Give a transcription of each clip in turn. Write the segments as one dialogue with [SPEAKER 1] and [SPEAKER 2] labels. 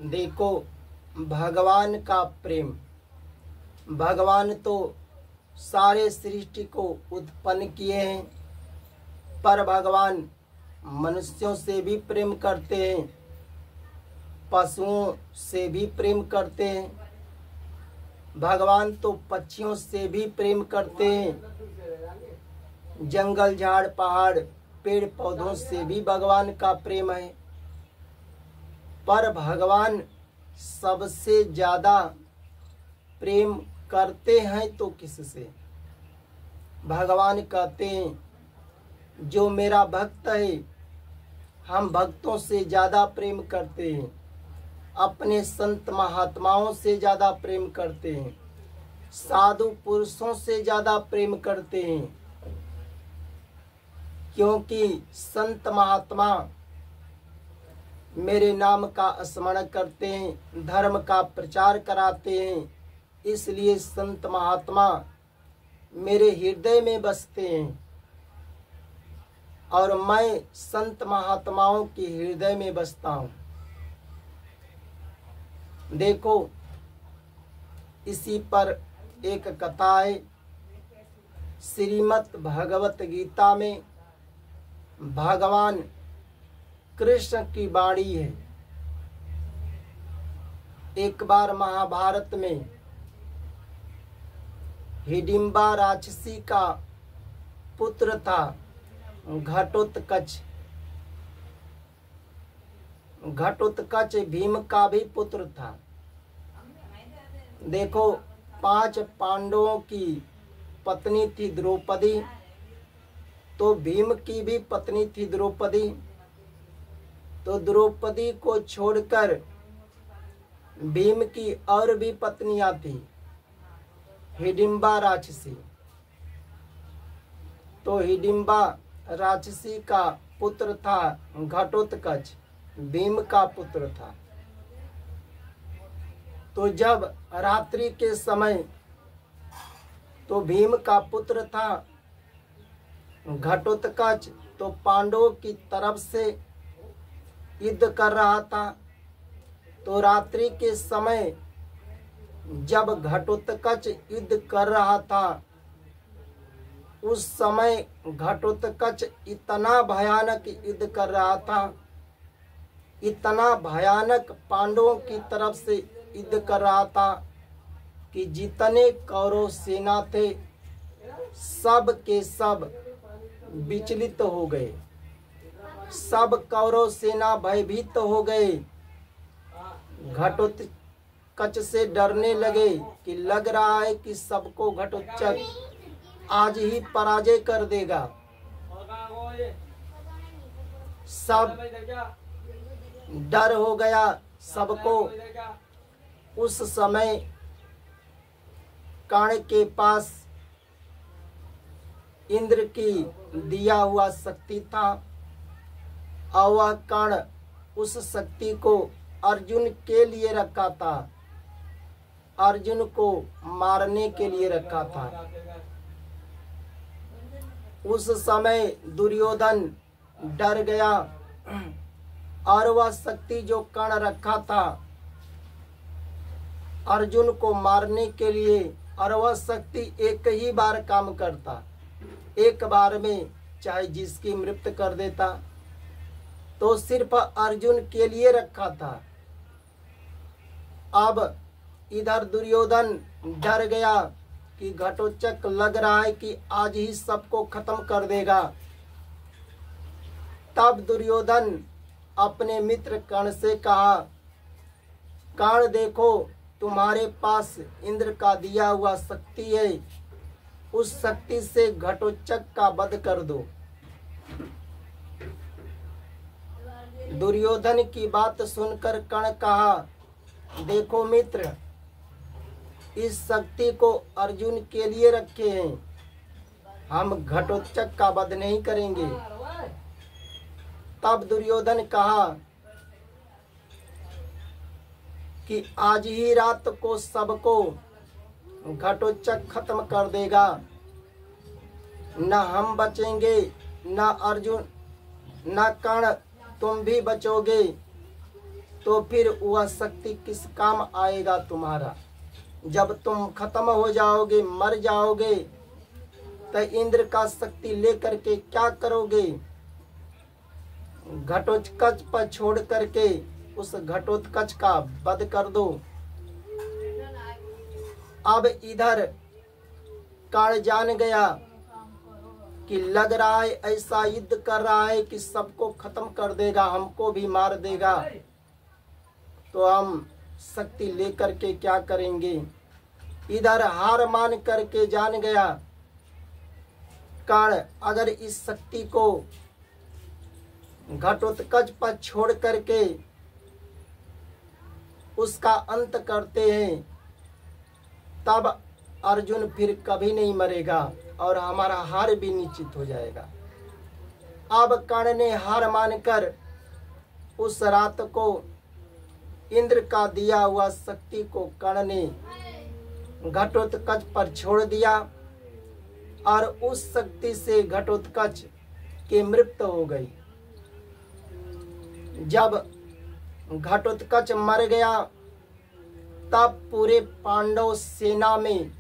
[SPEAKER 1] देखो, भगवान का प्रेम, भगवान तो सारे सृष्टि को उत्पन्न किए हैं, पर भगवान मनुष्यों से भी प्रेम करते हैं, पशुओं से भी प्रेम करते हैं, भगवान तो पक्षियों से भी प्रेम करते हैं, जंगल झाड़ पहाड़ पेड़ पौधों से भी भगवान का प्रेम है। पर भगवान सबसे ज़्यादा प्रेम करते हैं तो किससे? भगवान कहते हैं जो मेरा भक्त है, हम भक्तों से ज़्यादा प्रेम करते हैं, अपने संत महात्माओं से ज़्यादा प्रेम करते हैं, साधु पुरुषों से ज़्यादा प्रेम करते हैं, क्योंकि संत महात्मा मेरे नाम का स्मरण करते हैं, धर्म का प्रचार कराते हैं, इसलिए संत महात्मा मेरे हृदय में बसते हैं और मैं संत महात्माओं के हृदय में बसता हूँ। देखो, इसी पर एक कथा है, श्रीमद् भगवत गीता में भगवान कृष्ण की वाणी है। एक बार महाभारत में हिडिंबा राक्षसी का पुत्र था घटोत्कच। घटोत्कच भीम का भी पुत्र था। देखो, 5 पांडवों की पत्नी थी द्रौपदी, तो भीम की भी पत्नी थी द्रौपदी। तो द्रौपदी को छोड़कर भीम की और भी पत्नियां थी, हिडिंबा राक्षसी। तो हिडिंबा राक्षसी का पुत्र था घटोत्कच, भीम का पुत्र था। तो जब रात्रि के समय, तो भीम का पुत्र था घटोत्कच, तो पांडवों की तरफ से युद्ध कर रहा था। तो रात्रि के समय जब घटोत्कच युद्ध कर रहा था, उस समय घटोत्कच इतना भयानक युद्ध कर रहा था, इतना भयानक पांडवों की तरफ से युद्ध कर रहा था कि जितने कौरव सेना थे सब के सब विचलित हो गए, सब कौरव सेना भयभीत हो गए, घटोत्कच से डरने लगे कि लग रहा है कि सबको घटोत्कच आज ही पराजय कर देगा। सब डर हो गया सबको। उस समय कर्ण के पास इंद्र की दिया हुआ शक्ति था और वह कर्ण उस शक्ति को अर्जुन के लिए रखा था, अर्जुन को मारने के लिए रखा था। उस समय दुर्योधन डर गया और वह शक्ति जो कर्ण रखा था अर्जुन को मारने के लिए, और वह शक्ति एक ही बार काम करता, एक बार में चाहे जिसकी मृत्यु कर देता, तो सिर्फ अर्जुन के लिए रखा था। अब इधर दुर्योधन डर गया कि घटोत्कच लग रहा है कि आज ही सबको खत्म कर देगा। तब दुर्योधन अपने मित्र कर्ण से कहा, कर्ण देखो, तुम्हारे पास इंद्र का दिया हुआ शक्ति है, उस शक्ति से घटोत्कच का वध कर दो। दुर्योधन की बात सुनकर कर्ण कहा, देखो मित्र, इस शक्ति को अर्जुन के लिए रखे हैं, हम घटोत्कच का वध नहीं करेंगे। तब दुर्योधन कहा कि आज ही रात को सबको घटोत्कच खत्म कर देगा, न हम बचेंगे, न अर्जुन, न कर्ण तुम भी बचोगे। तो फिर वह शक्ति किस काम आएगा तुम्हारा? जब तुम खत्म हो जाओगे, मर जाओगे, तो इंद्र का शक्ति लेकर के क्या करोगे? घटोत्कच पर छोड़ करके उस घटोत्कच का वध कर दो। अब इधर कर्ण जान गया कि लग रहा है ऐसा युद्ध कर रहा है कि सबको खत्म कर देगा, हमको भी मार देगा, तो हम शक्ति लेकर के क्या करेंगे? इधर हार मान करके जान गया कर्ण, अगर इस शक्ति को घटोत्कच पर छोड़ करके उसका अंत करते हैं, तब अर्जुन फिर कभी नहीं मरेगा और हमारा हार भी निश्चित हो जाएगा। अब कर्ण ने हार मानकर उस रात को इंद्र का दिया हुआ शक्ति को कर्ण ने घटोत्कच पर छोड़ दिया और उस शक्ति से घटोत्कच की मृत्यु हो गई। जब घटोत्कच मर गया तब पूरे पांडव सेना में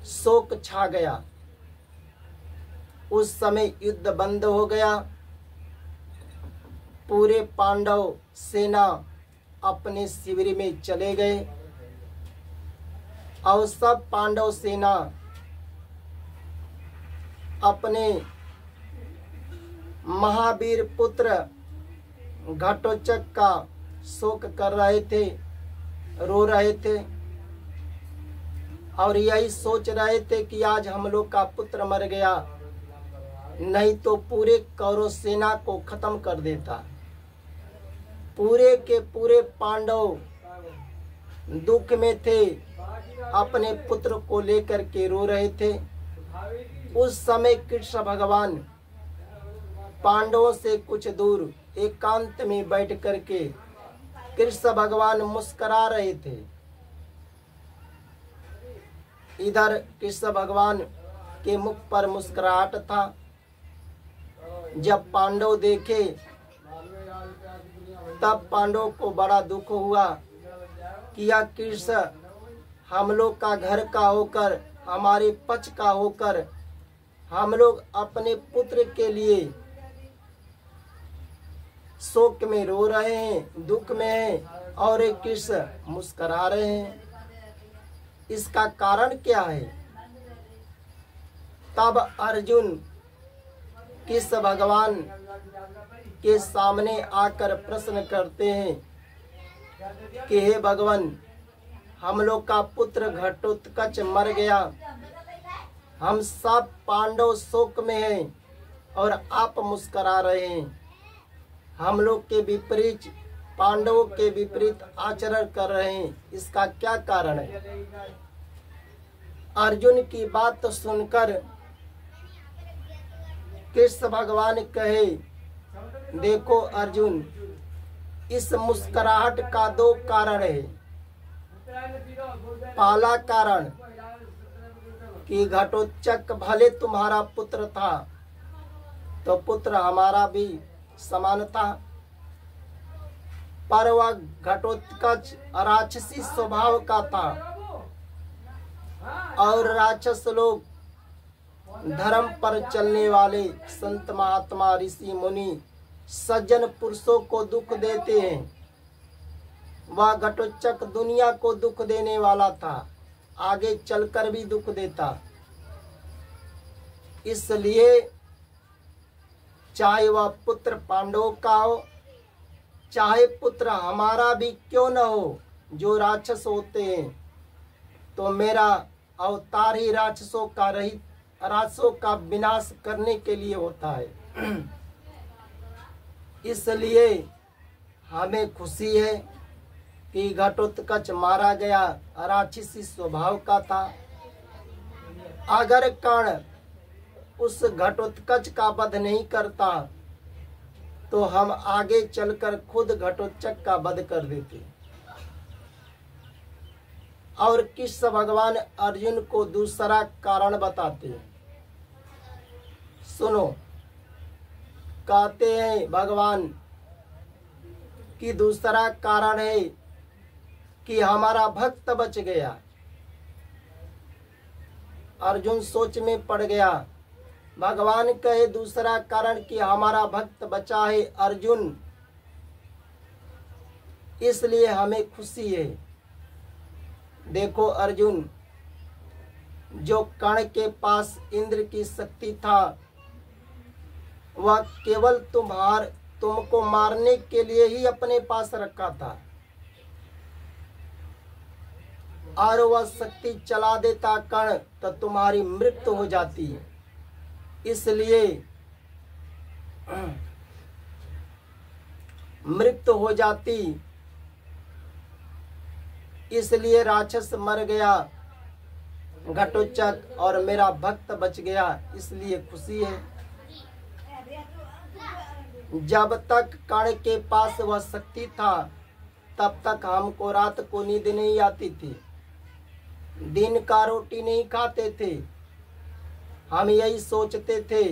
[SPEAKER 1] शोक छा गया। उस समय युद्ध बंद हो गया। पूरे पांडव सेना अपने शिविर में चले गए और सब पांडव सेना अपने महावीर पुत्र घटोत्कच का शोक कर रहे थे, रो रहे थे और यही सोच रहे थे कि आज हम लोग का पुत्र मर गया, नहीं तो पूरे कौरव सेना को खत्म कर देता। पूरे के पूरे पांडव दुख में थे, अपने पुत्र को लेकर के रो रहे थे। उस समय कृष्ण भगवान पांडवों से कुछ दूर एकांत में बैठ करके कृष्ण भगवान मुस्कुरा रहे थे। इधर कृष्ण भगवान के मुख पर मुस्कुराहट था। जब पांडव देखे तब पांडव को बड़ा दुख हुआ कि यह कृष्ण हम लोग का घर का होकर, हमारे पक्ष का होकर, हम लोग अपने पुत्र के लिए शोक में रो रहे हैं, दुख में हैं और एक कृष्ण मुस्कुरा रहे हैं। इसका कारण क्या है? तब अर्जुन कृष्ण भगवान के सामने आकर प्रश्न करते हैं कि हे भगवान, हम लोग का पुत्र घटोत्कच मर गया, हम सब पांडव शोक में हैं और आप मुस्कुरा रहे हैं। हम लोग के विपरीत, पांडवों के विपरीत आचरण कर रहे हैं, इसका क्या कारण है? अर्जुन की बात सुनकर कृष्ण भगवान कहे, देखो अर्जुन, इस मुस्कुराहट का दो कारण है। पहला कारण कि घटोत्कच भले तुम्हारा पुत्र था तो पुत्र हमारा भी समान था, पर वह घटोत्कच राक्षसी स्वभाव का था और राक्षस लोग धर्म पर चलने वाले संत महात्मा ऋषि मुनि सज्जन पुरुषों को दुख देते हैं। वह घटोत्कच दुनिया को दुख देने वाला था, आगे चलकर भी दुख देता। इसलिए चाहे वह पुत्र पांडवों का हो, चाहे पुत्र हमारा भी क्यों न हो, जो राक्षस होते हैं, तो मेरा अवतार ही राक्षसों का विनाश करने के लिए होता है। इसलिए हमें खुशी है कि घटोत्कच मारा गया, राक्षसी स्वभाव का था। अगर कर्ण उस घटोत्कच का वध नहीं करता तो हम आगे चलकर खुद घटोत्कच का वध कर देते। और कृष्ण भगवान अर्जुन को दूसरा कारण बताते हैं। सुनो, कहते हैं भगवान कि दूसरा कारण है कि हमारा भक्त बच गया। अर्जुन सोच में पड़ गया। भगवान कहे दूसरा कारण कि हमारा भक्त बचा है अर्जुन, इसलिए हमें खुशी है। देखो अर्जुन, जो कर्ण के पास इंद्र की शक्ति था वह केवल तुमको मारने के लिए ही अपने पास रखा था, और वह शक्ति चला देता कर्ण तो तुम्हारी मृत्यु हो जाती है। इसलिए मृत्यु हो जाती, इसलिए राक्षस मर गया घटोत्कच और मेरा भक्त बच गया, इसलिए खुशी है। जब तक कर्ण के पास वह शक्ति था तब तक हमको रात को नींद नहीं आती थी, दिन का रोटी नहीं खाते थे। हम यही सोचते थे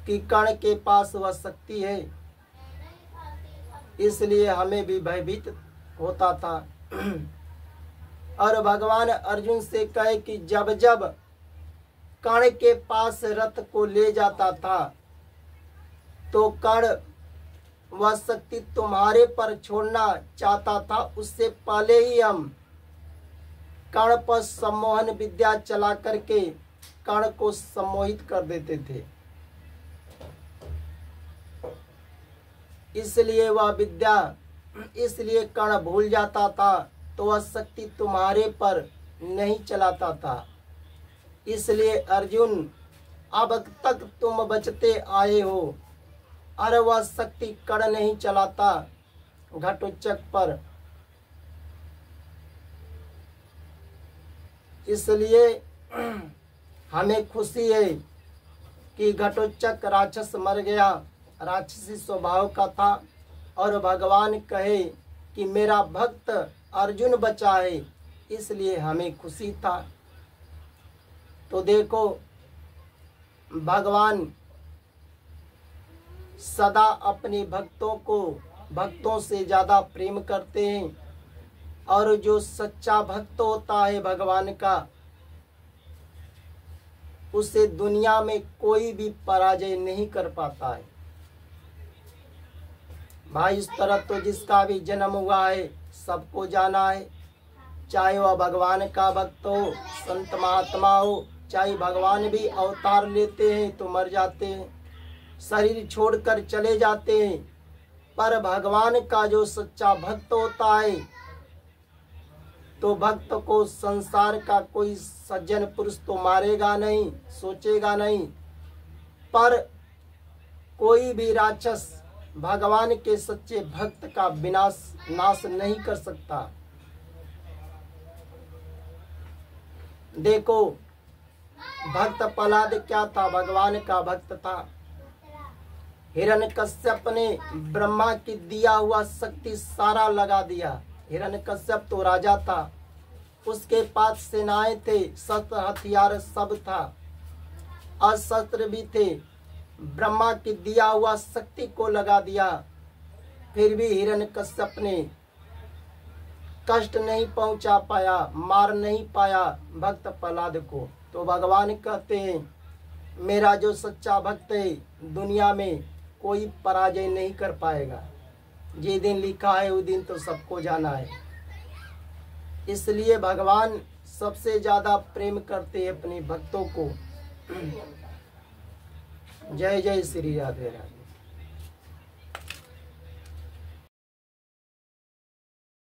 [SPEAKER 1] कि कर्ण के पास वह शक्ति है, इसलिए हमें भी भयभीत होता था। और भगवान अर्जुन से कहे कि जब जब कर्ण के पास रथ को ले जाता था तो कर्ण वह शक्ति तुम्हारे पर छोड़ना चाहता था, उससे पहले ही हम कर्ण पर सम्मोहन विद्या चला करके कर्ण को सम्मोहित कर देते थे। इसलिए वह विद्या, इसलिए कर्ण भूल जाता था, तो वह शक्ति तुम्हारे पर नहीं चलाता था। इसलिए अर्जुन, अब तक तुम बचते आए हो, और वह शक्ति कर्ण नहीं चलाता घटोत्कच पर। इसलिए हमें खुशी है कि घटोत्कच राक्षस मर गया, राक्षसी स्वभाव का था, और भगवान कहे कि मेरा भक्त अर्जुन बचा है, इसलिए हमें खुशी था। तो देखो भगवान सदा अपने भक्तों से ज़्यादा प्रेम करते हैं, और जो सच्चा भक्त होता है भगवान का, उसे दुनिया में कोई भी पराजय नहीं कर पाता है। भाई इस तरह तो जिसका भी जन्म हुआ है सबको जाना है, चाहे वह भगवान का भक्त हो, संत महात्मा हो, चाहे भगवान भी अवतार लेते हैं तो मर जाते हैं, शरीर छोड़कर चले जाते हैं, पर भगवान का जो सच्चा भक्त होता है तो भक्त को संसार का कोई सज्जन पुरुष तो मारेगा नहीं, सोचेगा नहीं, पर कोई भी राक्षस भगवान के सच्चे भक्त का नाश नहीं कर सकता। देखो भक्त प्रहलाद क्या था, भगवान का भक्त था। हिरण्यकश्यप ने ब्रह्मा की दिया हुआ शक्ति सारा लगा दिया। हिरण्यकश्यप तो राजा था, उसके पास सेनाएं थे, शस्त्र हथियार सब था, अस्त्र भी थे। ब्रह्मा की दिया हुआ शक्ति को लगा दिया, फिर भी हिरण्यकश्यप ने कष्ट नहीं पहुंचा पाया, मार नहीं पाया भक्त प्रहलाद को। तो भगवान कहते हैं मेरा जो सच्चा भक्त है दुनिया में कोई पराजय नहीं कर पाएगा। जे दिन लिखा है वो दिन तो सबको जाना है। इसलिए भगवान सबसे ज्यादा प्रेम करते हैं अपने भक्तों को। जय जय श्री राधे राधे।